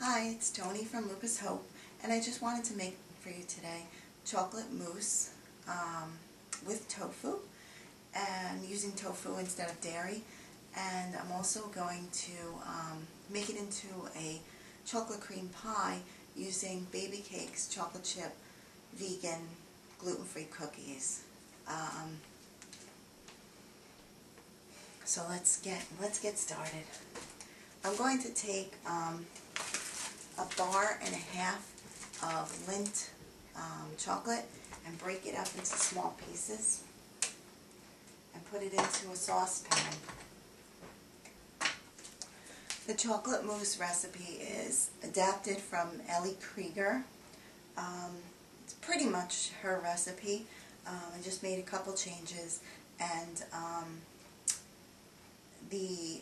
Hi, it's Tony from Lucas Hope, and I just wanted to make for you today chocolate mousse with tofu, and using tofu instead of dairy. And I'm also going to make it into a chocolate cream pie using Baby Cake's chocolate chip vegan gluten-free cookies. So let's get started. I'm going to take a bar and a half of Lindt chocolate and break it up into small pieces and put it into a saucepan. The chocolate mousse recipe is adapted from Ellie Krieger. It's pretty much her recipe. I just made a couple changes, and the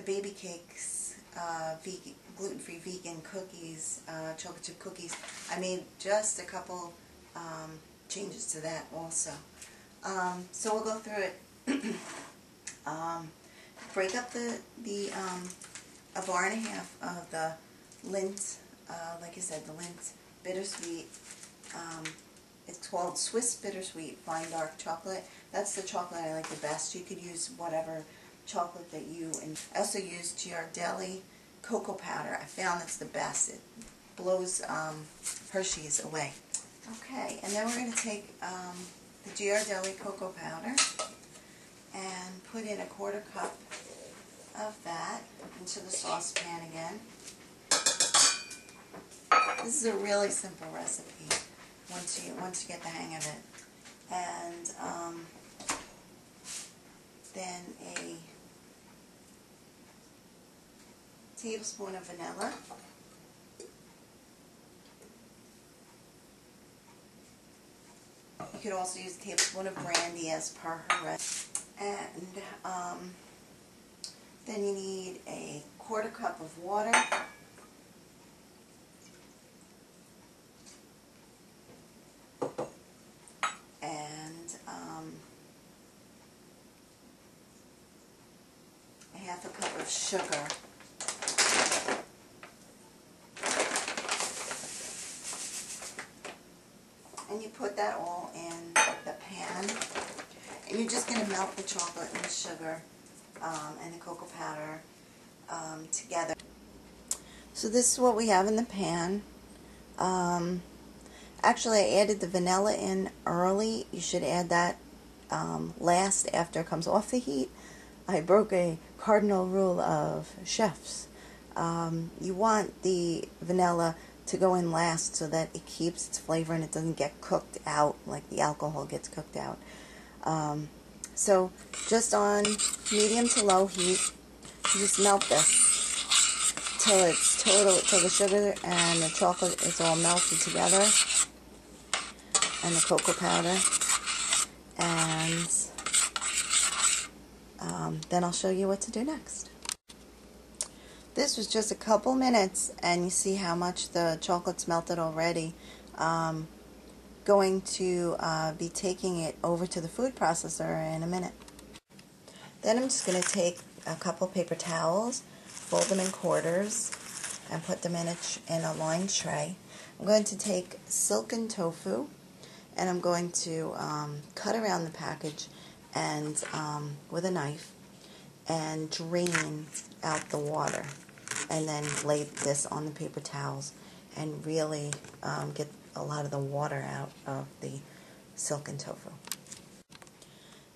Baby Cake's gluten-free vegan cookies, chocolate chip cookies, I made just a couple changes to that also. So we'll go through it. Break up a bar and a half of the Lindt, like I said, the Lindt bittersweet. It's called Swiss Bittersweet Fine Dark Chocolate. That's the chocolate I like the best. You could use whatever chocolate that you, and I also use Ghirardelli cocoa powder. I found it's the best. It blows Hershey's away. Okay, and then we're going to take the Ghirardelli cocoa powder and put in a 1/4 cup of that into the saucepan again. This is a really simple recipe once you get the hang of it. And then a tablespoon of vanilla. You could also use a tablespoon of brandy as per her recipe. And then you need a 1/4 cup of water. And a 1/2 cup of sugar. And you put that all in the pan, and you're just going to melt the chocolate and the sugar and the cocoa powder together. So this is what we have in the pan. Actually, I added the vanilla in early. You should add that last after it comes off the heat. I broke a cardinal rule of chefs. You want the vanilla to go in last so that it keeps its flavor and it doesn't get cooked out like the alcohol gets cooked out. So just on medium to low heat, you just melt this till the sugar and the chocolate is all melted together, and the cocoa powder. And then I'll show you what to do next. This was just a couple minutes, and you see how much the chocolate's melted already. Going to be taking it over to the food processor in a minute. Then I'm just going to take a couple paper towels, fold them in quarters, and put them in a lined tray. I'm going to take silken tofu, and I'm going to cut around the package and with a knife and drain out the water, and then lay this on the paper towels and really get a lot of the water out of the silken tofu.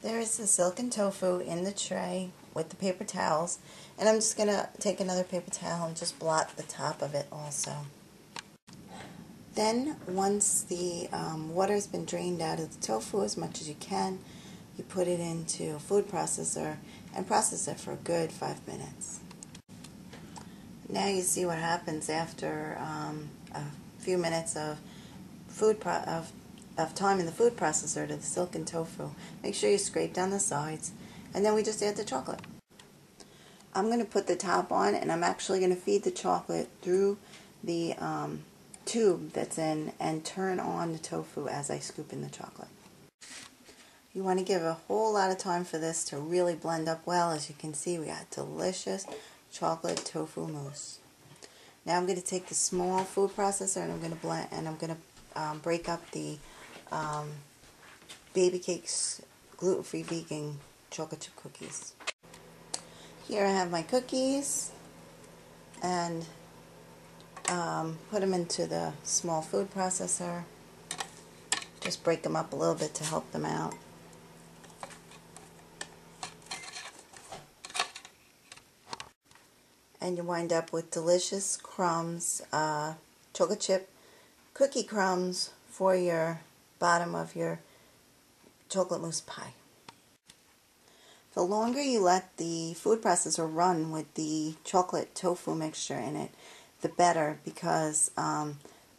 There is the silken tofu in the tray with the paper towels, and I'm just going to take another paper towel and just blot the top of it also. Then once the water has been drained out of the tofu as much as you can, you put it into a food processor and process it for a good 5 minutes. Now you see what happens after a few minutes of time in the food processor to the silken tofu. Make sure you scrape down the sides, and then we just add the chocolate. I'm going to put the top on, and I'm actually going to feed the chocolate through the tube that's in and turn on the tofu as I scoop in the chocolate. You want to give a whole lot of time for this to really blend up well. As you can see, we got delicious chocolate tofu mousse. Now I'm going to take the small food processor and I'm going to blend, and I'm going to break up the Baby Cakes gluten-free vegan chocolate chip cookies. Here I have my cookies, and put them into the small food processor. Just break them up a little bit to help them out. And you wind up with delicious crumbs, chocolate chip cookie crumbs for your bottom of your chocolate mousse pie. The longer you let the food processor run with the chocolate tofu mixture in it, the better, because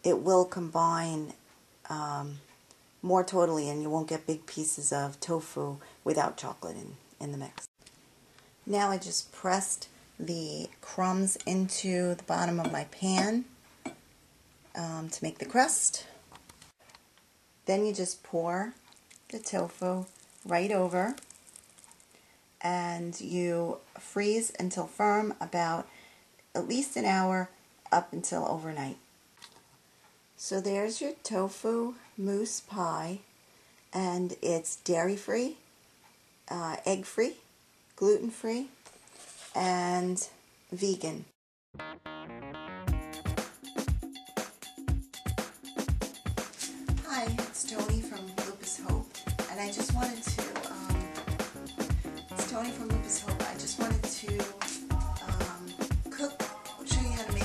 it will combine more totally and you won't get big pieces of tofu without chocolate in the mix. Now I just pressed the crumbs into the bottom of my pan to make the crust. Then you just pour the tofu right over and you freeze until firm, about at least an hour, up until overnight. So there's your tofu mousse pie, and it's dairy-free, egg-free, gluten-free, and vegan. Hi, it's Tony from Lupus Hope, and I just wanted to, it's Tony from Lupus Hope. I just wanted to show you how to make.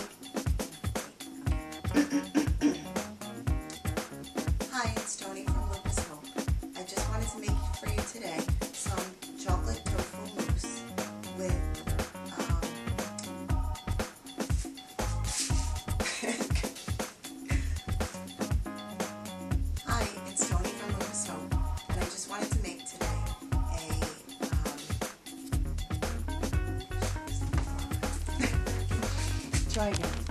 Hi, it's Tony from Lupus Hope. I just wanted to make for you today some chocolate tofu mousse with Hi, it's Tony from Lupus Hope, and I just wanted to make today a try again.